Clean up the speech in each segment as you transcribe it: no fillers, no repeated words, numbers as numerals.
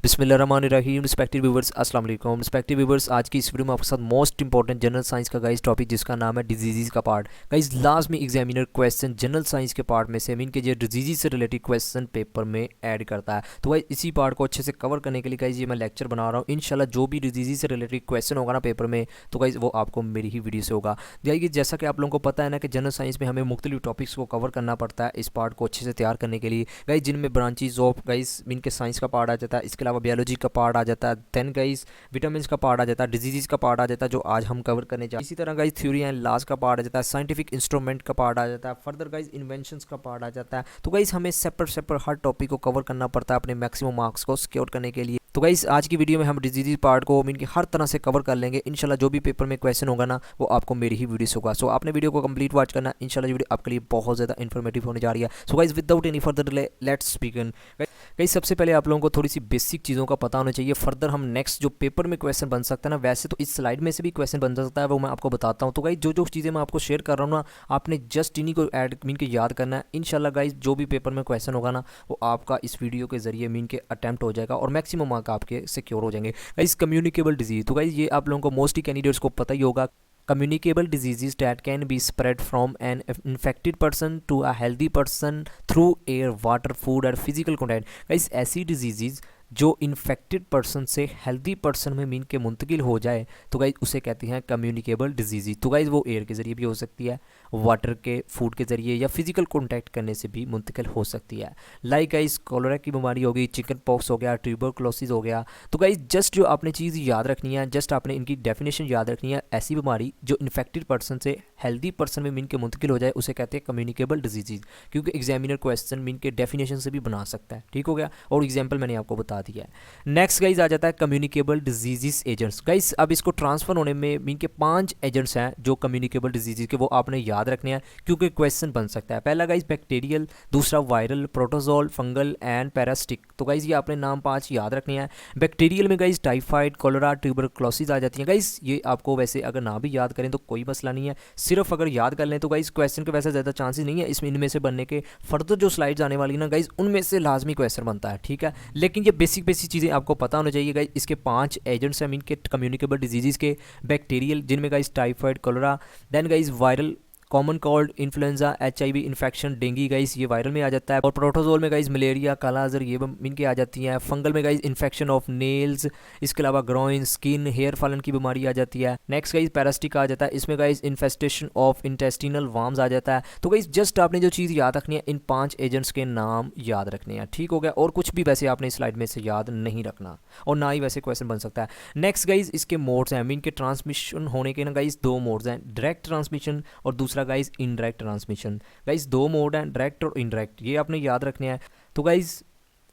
बिस्मिल्लाहिर्रहमानिर्रहीम। Respected viewers, अस्सलाम वालेकुम। रिस्पेक्टेड व्यूवर्स, आज की इस वीडियो में आपके साथ मोस्ट इंपॉर्टेंट जनरल साइंस का गाइस टॉपिक जिसका नाम है डिजीज़ का पार्ट। गाइस लास्ट में एग्जामिनर क्वेश्चन जनरल साइंस के पार्ट में से मीन के जो डिजीज़ से रिलेटेड क्वेश्चन पेपर में ऐड करता है। तो गाइस इसी पार्ट को अच्छे से कवर करने के लिए गाइस ये मैं लेक्चर बना रहा हूँ। इंशाल्लाह जो भी डिजीज़ से रिलेटेड क्वेश्चन होगा ना पेपर में, तो गाइस वो आपको मेरी ही वीडियो से होगा। जाइए, जैसा कि आप लोगों को पता है ना कि जनरल साइंस में हमें मुख्तलिफ टॉपिक्स को कवर करना पड़ता है इस पार्ट को अच्छे से तैयार करने के लिए। गाइस जिनमें ब्रांचेज ऑफ गाइस मीन के साइंस का पार्ट आ जाता है, इसके अलावा बायोलॉजी का पार्ट आ जाता है, देन गाइस विटामिन का पार्ट आ जाता है, डिजीज़ का पार्ट आ जाता है जो आज हम कवर करने जा। इसी तरह गाइस थ्योरी एंड लॉज का पार्ट आ जाता है, साइंटिफिक इंस्ट्रूमेंट का पार्ट आ जाता है, फर्दर गाइस इन्वेंशंस का पार्ट आ जाता है। तो गाइस हमें सेपरेट हर टॉपिक को कवर करना पड़ता है अपने मैक्सिमम मार्क्स को सिक्योर करने के लिए। तो गाइस आज की वीडियो में हम डिजीज पार्ट को मीन की हर तरह से कवर कर लेंगे। इंशाल्लाह जो भी पेपर में क्वेश्चन होगा ना वो आपको मेरी ही वीडियो से होगा। सो आपने वीडियो को कंप्लीट वॉच करना। इंशाल्लाह ये वीडियो आपके लिए बहुत ज़्यादा इन्फॉर्मेटिव होने जा रही है। So guys without any further delay let's begin. Guys सबसे पहले आप लोगों को थोड़ी सी बेसिक चीज़ों का पता होना चाहिए। फर्दर हम नेक्स्ट जो पेपर में क्वेश्चन बन सकता है ना, वैसे तो इस स्लाइड में से भी क्वेश्चन बन सकता है, वो मैं आपको बताता हूँ। तो गाइस जो जो चीज़ें मैं आपको शेयर कर रहा हूँ ना, आपने जस्ट इन्हीं को ऐड मीन के याद करना है। इंशाल्लाह गाइस जो भी पेपर में क्वेश्चन होगा ना वो आपका इस वीडियो के जरिए मीन के अटैम्प्ट हो जाएगा और मैक्सिमम मार्क आपके सिक्योर हो जाएंगे। गाइस कम्युनिकेबल डिजीज, तो गाइस ये आप लोगों को मोस्टली कैंडिडेट्स को पता ही होगा। Communicable diseases that can be spread from an infected person to a healthy person through air, water, food और physical contact। गाइस ऐसी डिजीज़ जो इन्फेक्टेड पर्सन से हेल्दी पर्सन में मीन के मुंतकिल हो जाए तो गाइज उसे कहते हैं कम्युनिकेबल डिजीज़। तो गाइज वो एयर के ज़रिए भी हो सकती है, वाटर के, फूड के ज़रिए या फिजिकल कॉन्टैक्ट करने से भी मुंतकिल हो सकती है। लाइक गाइज कोलेरा की बीमारी हो गई, चिकन पॉक्स हो गया, ट्यूबरकुलोसिस हो गया। तो गाइज जस्ट जो आपने चीज़ याद रखनी है, जस्ट आपने इनकी डेफिनेशन याद रखनी है। ऐसी बीमारी जो इन्फेक्टेड पर्सन से हेल्दी पर्सन में मीन के मुंतकिल हो जाए उसे कहते हैं कम्युनिकेबल डिजीज़, क्योंकि एग्जामिनर क्वेश्चन मीन के डेफिनेशन से भी बना सकता है। ठीक हो गया, और एग्जाम्पल मैंने आपको बता दिया है। नेक्स्ट गाइज आ जाता है कम्युनिकेबल डिजीज़ एजेंट्स। गाइज अब इसको ट्रांसफर होने में मीन के 5 एजेंट्स हैं जो कम्युनिकेबल डिजीज़ के, वो आपने याद रखने हैं क्योंकि क्वेश्चन बन सकता है। पहला गाइज बैक्टीरियल, दूसरा viral, protozoal, fungal and parasitic. तो गाइज ये आपने नाम 5 याद रखने हैं। बैक्टीरियल में गाइज टाइफाइड, कोलेरा, ट्यूबरकुलोसिस आ जाती हैं। गाइज ये आपको वैसे अगर ना भी याद करें तो कोई मसला नहीं है, सिर्फ अगर याद कर लें तो गाइज क्वेश्चन के वैसे ज़्यादा चांसेस नहीं है इसमें इनमें से बनने के। फर्दर जो स्लाइड्स आने वाली ना गाइज उनमें से लाजमी क्वेश्चन बनता है, ठीक है। लेकिन ये बेसिक चीज़ें आपको पता होना चाहिए गाइज। इसके 5 एजेंट्स हैं मीन के कम्युनिकेबल डिजीज़ के। बैक्टीरियल जिनमें guys typhoid, cholera, then guys viral, common cold, influenza, HIV infection, dengue guys ये वायरल में आ जाता है। और प्रोटोजोल में गाइस मलेरिया, काला अज़र ये मीन के आ जाती हैं। फंगल में गाइस इन्फेक्शन ऑफ नेल्स, इसके अलावा ग्रोइन, स्किन, हेयर फॉलन की बीमारी आ जाती है। नेक्स्ट गाइस पैरासिटिक आ जाता है, इसमें guys infestation of intestinal worms आ जाता है। तो गाइस जस्ट आपने जो चीज़ याद रखनी है, इन 5 एजेंट्स के नाम याद रखने हैं, ठीक हो गया। और कुछ भी वैसे आपने स्लाइड में से याद नहीं रखना और ना ही वैसे क्वेश्चन बन सकता है। नेक्स्ट गाइस इसके मोड्स हैं, मीन के ट्रांसमिशन होने के ना गाइस 2 मोड्स हैं, डायरेक्ट ट्रांसमिशन और दूसरा guys indirect transmission. Guys 2 mode हैं, डायरेक्ट और इनडायरेक्ट, ये आपने याद रखने हैं। तो गाइस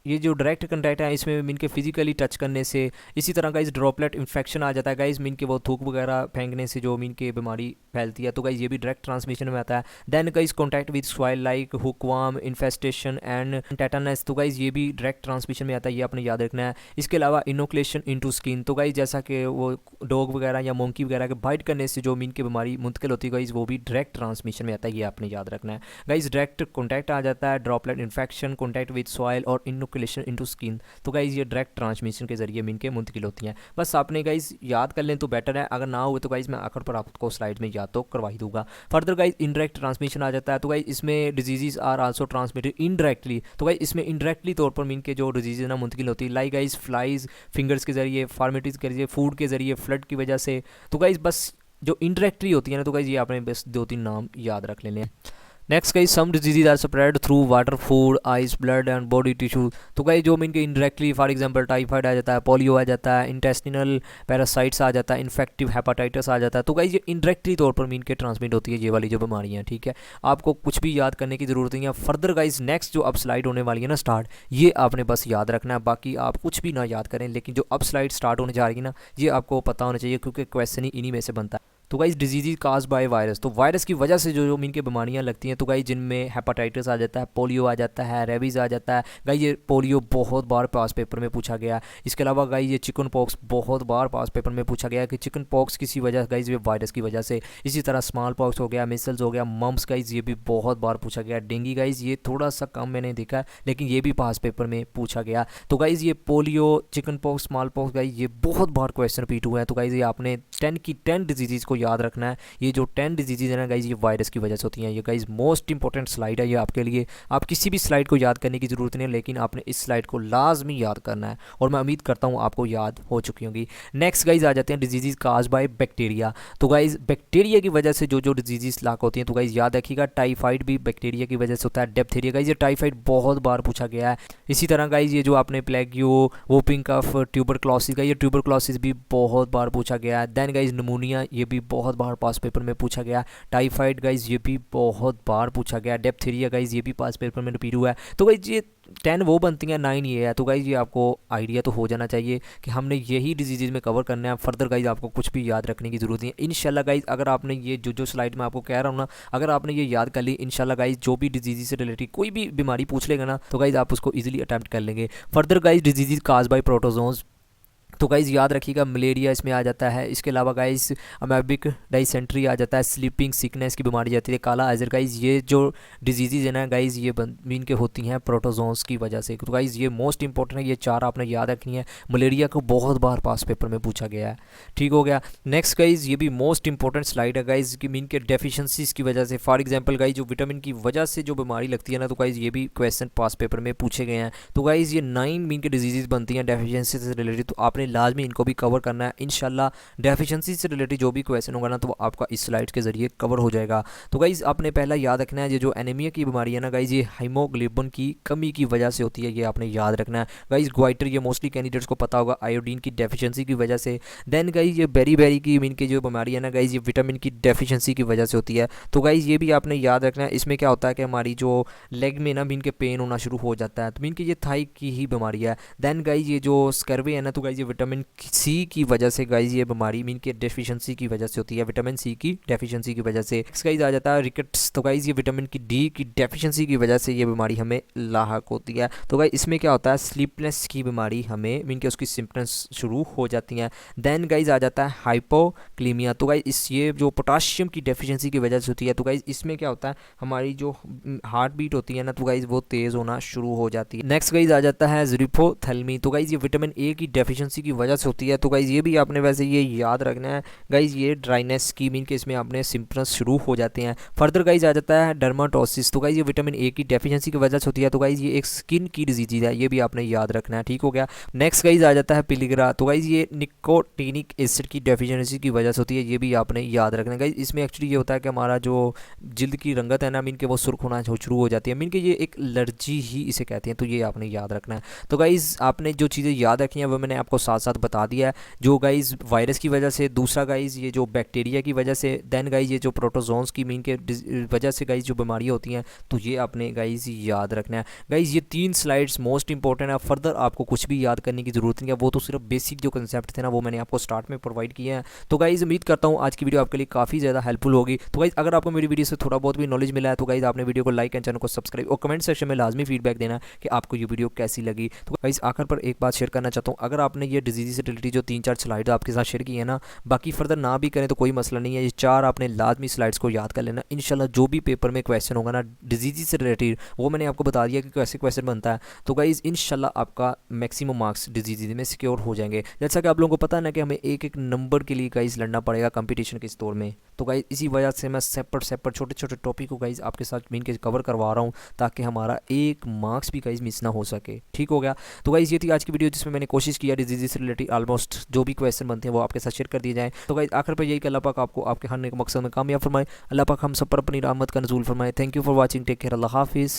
ये जो डायरेक्ट कंटैक्ट है इसमें मीन के फिजिकली टच करने से। इसी तरह गाइस ड्रॉपलेट इन्फेक्शन आ जाता है गाइस, मीन के वो थूक वगैरह फेंकने से जो मीन के बीमारी फैलती है। तो गाइस ये भी डायरेक्ट ट्रांसमिशन में आता है। Then guys contact with soil like hookworm, infestation and tetanus. तो गाइस ये भी डायरेक्ट ट्रांसमिशन में आता है, ये आपने याद रखना है। इसके अलावा इनोकुलेशन इनटू स्किन। तो गाइस जैसा कि वो डॉग वगैरह या मोंकी वगैरह के बाइट करने से जो मीन की बीमारी मुंतकिल होती है गाइस वो भी डायरेक्ट ट्रांसमिशन में आता है, ये आपने याद रखना है। गाइस डायरेक्ट कॉन्टैक्ट आ जाता है, droplet infection, contact with soil और इनोकुलेशन इनटू स्किन। तो गाइज ये डायरेक्ट ट्रांसमिशन के जरिए मीन के मुंतकिल होती हैं। बस आपने गाइज याद कर लें तो बेटर है, अगर ना हुए तो गाइज मैं आखिर पर आपको स्लाइड में याद तो करवा ही दूंगा। फर्दर गाइज इनडायरेक्ट ट्रांसमिशन आ जाता है। तो गाइज इसमें disease are also transmitted indirectly. तो गाइज इसमें इनडायरेक्टली तौर पर मीन के जो डिजीज़ ना मुंतकिल होती है, लाइक गाइज फ्लाइज, फिंगर्स के जरिए, फार्मेटिस के जरिए, फूड के जरिए, फ्लड की वजह से। तो गाइज बस जो इनडायरेक्टली होती है ना, तो गाइज ये आपने बस 2-3 नाम याद रख लेने हैं। Next guys some disease are spread through water, food, ice, blood and body tissue. तो गाइस जो मीन के इनडायरेक्टली फॉर एग्जांपल टाइफाइड आ जाता है, पोलियो आ जाता है, इंटेस्टिनल पैरासाइट्स आ जाता है, इन्फेक्टिव हेपाटाइटिस आ जाता है। तो गाइस ये इनडायरेक्टली तौर पर मीन के ट्रांसमिट होती है ये वाली जो बीमारियाँ, ठीक है। आपको कुछ भी याद करने की ज़रूरत नहीं है। फर्दर गाइस नेक्स्ट जो अब स्लाइड होने वाली है ना स्टार्ट, ये आपने बस याद रखना है, बाकी आप कुछ भी ना याद करें। लेकिन जो अब स्लाइड स्टार्ट होने जा रही है ना, ये आपको पता होना चाहिए क्योंकि क्वेश्चन ही इन्हीं में से बनता है। तो guys disease cause by virus, तो वायरस की वजह से जो मीन के बीमारियाँ लगती हैं, तो गाइस जिनमें हेपाटाइटिस आ जाता है, पोलियो आ जाता है, रेबीज़ आ जाता है। गाइस ये पोलियो बहुत बार पास पेपर में पूछा गया। इसके अलावा गाइस ये चिकन पॉक्स बहुत बार पास पेपर में पूछा गया कि चिकन पॉक्स किसी वजह गाइस ये वायरस की वजह से। इसी तरह स्मॉल पॉक्स हो गया, मिसल्स हो गया, मम्स गाइस ये भी बहुत बार पूछा गया। डेंगू गाइस ये थोड़ा सा कम मैंने देखा है, लेकिन ये भी पास पेपर में पूछा गया। तो गाइस ये polio, chicken pox, small pox guys ये बहुत बार क्वेश्चन रिपीट हुआ है। तो गाइस ये आपने 10 की 10 डिजीज़ को याद रखना है। ये जो 10 डिजीज़ है ना गाइस, ये वायरस की वजह से होती हैं। ये गाइस मोस्ट इंपॉर्टेंट स्लाइड है ये आपके लिए। आप किसी भी स्लाइड को याद करने की ज़रूरत नहीं है, लेकिन आपने इस स्लाइड को लाजमी याद करना है, और मैं उम्मीद करता हूँ आपको याद हो चुकी होंगी। नेक्स्ट गाइस आ जाते हैं डिजीज़ काज बाय बैक्टीरिया। तो गाइस बैक्टीरिया की वजह से जो डिजीज़ लाक होती हैं, तो गाइस याद रखिएगा टाइफाइड भी बैक्टीरिया की वजह से होता है। डिप्थीरिया गाइस ये टाइफाइड बहुत बार पूछा गया है। इसी तरह गाइस ये जो आपने प्लेगियो, वोपिंग कफ, ट्यूबरक्लोसिस का ये ट्यूबरक्लोसिस भी बहुत बार पूछा गया है। देन गाइस निमोनिया ये भी बहुत बार पास पेपर में पूछा गया। टाइफाइड गाइस ये भी बहुत बार पूछा गया। डिप्थीरिया गाइस ये भी पास पेपर में रिपीट हुआ है। तो गाइस ये 10 वो बनती हैं, 9 ये है। तो गाइस ये आपको आइडिया तो हो जाना चाहिए कि हमने यही डिजीज़ में कवर करना है। फर्दर गाइस आपको कुछ भी याद रखने की ज़रूरत नहीं है। इंशाल्लाह गाइस अगर आपने ये जो स्लाइड में आपको कह रहा हूँ ना, अगर आपने ये याद कर ली, इंशाल्लाह गाइस जो भी डिजीज़ से रिलेटेड कोई भी बीमारी पूछ लेगा ना, तो गाइस आप उसको ईजिली अटैम्प्ट कर लेंगे। Further guys disease cause by protozoans, तो गाइज़ याद रखिएगा मलेरिया इसमें आ जाता है। इसके अलावा गाइज़ अमेबिक डाइसेंट्री आ जाता है, स्लीपिंग सिकनेस की बीमारी जाती है, काला आजर। गाइज़ ये जो डिजीज़ है ना गाइज़ ये मीन के होती हैं प्रोटोजोन्स की वजह से। तो गाइज़ ये मोस्ट इंपॉर्टेंट है, ये 4 आपने याद रखनी है। मलेरिया को बहुत बार पास पेपर में पूछा गया है, ठीक हो गया। नेक्स्ट गाइज़ ये भी मोस्ट इंपॉर्टेंट स्लाइड है गाइज़ कि मीन के डेफिशिएंसीज की वजह से। फॉर एग्जाम्पल गाइज़ जो विटामिन की वजह से जो बीमारी लगती है ना, तो गाइज़ ये भी क्वेश्चन पास पेपर में पूछे गए हैं। तो गाइज़ ये 9 मीन के डिजीज़ बनती हैं डेफिशिएंसी से रिलेटेड, तो आपने लाजमी इनको भी कवर करना है। इंशाल्लाह डेफिशिएंसी से रिलेटेड जो भी क्वेश्चन होगा ना, तो वो आपका इस स्लाइड्स के जरिए कवर हो जाएगा। तो गाइज आपने पहला याद रखना है, ये जो एनीमिया की बीमारी है ना गाइज, ये हीमोग्लोबिन की कमी की वजह से होती है, ये आपने याद रखना है। गाइज ग्वाइटर ये मोस्टली कैंडिडेट्स को पता होगा, आयोडीन की डेफिशिएंसी की वजह से। देन गाइज ये बेरी की मीन की जो बीमारी है ना गाइज, ये विटामिन की डेफिशिएंसी की वजह से होती है। तो गाइज ये भी आपने याद रखना है। इसमें क्या होता है कि हमारी जो लेग में ना मीन के पेन होना शुरू हो जाता है, तो मीन की ये थाई की ही बीमारी है। देन गाइज ये जो स्कर्वी है ना, तो गाइज ये विटामिन सी की वजह से गाइज ये बीमारी मीन के डेफिशिएंसी की वजह से होती है, विटामिन सी की डेफिशिएंसी की वजह से। गाइज आ जाता है रिकेट्स, तो गाइज ये विटामिन की डी की डेफिशिएंसी की वजह से ये बीमारी हमें लाहक होती है। तो गाइज इसमें क्या होता है, स्लीपनेस की बीमारी हमें मीन के उसकी सिम्पटम्स शुरू हो जाती हैं। देन गाइज आ जाता है हाइपोक्लीमिया, तो गाइज इस ये जो पोटाशियम की डेफिशिएंसी की वजह से होती है। तो गाइज इसमें क्या होता है, हमारी जो हार्ट बीट होती है ना, तो गाइज वो तेज़ होना शुरू हो जाती है। नेक्स्ट गाइज आ जाता है ज़िरिफोथैलेमी, तो गाइज ये विटामिन ए की डेफिशिएंसी की वजह से होती है। तो गाइज ये भी आपने वैसे ये याद रखना है गाइज, ये ड्राइनेस की मीन के इसमें आपने सिम्पटम्स शुरू हो जाते हैं। फर्दर गाइज आ जाता है डर्माटोसिस, तो गाइज ये विटामिन ए की डेफिशिएंसी की वजह से होती है। तो गाइज ये एक स्किन की डिजीज है, ये भी आपने याद रखना है, ठीक हो गया। नेक्स्ट गाइज आ जाता है पिलिग्रा, तो गाइज ये निकोटिनिक एसिड की डेफिशिएंसी की वजह से होती है, ये भी आपने याद रखना है। गाइज इसमें एक्चुअली ये होता है कि हमारा जो जिल्द की रंगत है ना मीन के, वो सुर्ख होना शुरू हो जाती है, मीन के ये एक एलर्जी ही इसे कहते हैं, तो ये आपने याद रखना है। तो गाइज आपने जो चीज़ें याद रखी हैं वो मैंने आपको साथ साथ बता दिया है। जो गाइज वायरस की वजह से, दूसरा गाइज ये जो बैक्टीरिया की वजह से, देन गाइज ये जो प्रोटोजोन्स की मीन के वजह से गाइज जो बीमारियाँ होती हैं, तो ये आपने गाइज याद रखना है। गाइज ये 3 स्लाइड्स मोस्ट इंपॉर्टेंट है, फर्दर आपको कुछ भी याद करने की ज़रूरत नहीं है, वो तो सिर्फ बेसिक जो कंसेप्ट थे ना वो मैंने आपको स्टार्ट में प्रोवाइड किए हैं। तो गाइज उम्मीद करता हूँ आज की वीडियो आपके लिए काफ़ी ज़्यादा हेल्पफुल होगी। तो गाइज अगर आपको मेरी वीडियो से थोड़ा बहुत भी नॉलेज मिला है, तो गाइज आपने वीडियो को लाइक एंड चैनल को सब्सक्राइब और कमेंट सेक्शन में लाजमी फीडबैक देना कि आपको ये वीडियो कैसी लगी। तो गाइज आखिर पर एक बात शेयर करना चाहता हूँ, अगर आपने ये डिजीज़ से रिलेटेड जो 3-4 स्लाइड आपके साथ शेयर की है ना, बाकी फर्दर ना भी करें तो कोई मसला नहीं है, ये 4 आपने लाजमी स्लाइड्स को याद कर लेना। इंशाल्लाह जो भी पेपर में क्वेश्चन होगा ना डिजीज़ से रिलेटेड, वो मैंने आपको बता दिया कि कैसे क्वेश्चन बनता है। तो गाइज इंशाल्लाह आपका मैक्सिमम मार्क्स डिजीज़ में सिक्योर हो जाएंगे। जैसा कि आप लोगों को पता है ना कि हमें एक एक नंबर के लिए गाइज लड़ना पड़ेगा कंपटीशन के इस दौर में। तो गाइज इसी वजह से मैं सेपरेट छोटे छोटे टॉपिक को गाइज आपके साथ मीन के कवर करवा रहा हूँ, ताकि हमारा एक मार्क्स भी गाइज मिस ना हो सके, ठीक हो गया। तो गाइज ये थी आज की वीडियो जिसमें मैंने कोशिश किया डिजीज़ से रिलेटेड ऑलमोस्ट जो भी क्वेश्चन बनते हैं वो आपके साथ शेयर कर दिए जाएँ। तो गाइज आखिर पर यही कि अल्लाह पाक आपको आपके हर एक मकसद में कामयाब फरमाए, अल्लाह पाक हम सब पर अपनी रहमत का नज़ूल फरमाए। Thank you for watching, take care, अल्लाह हाफिज़।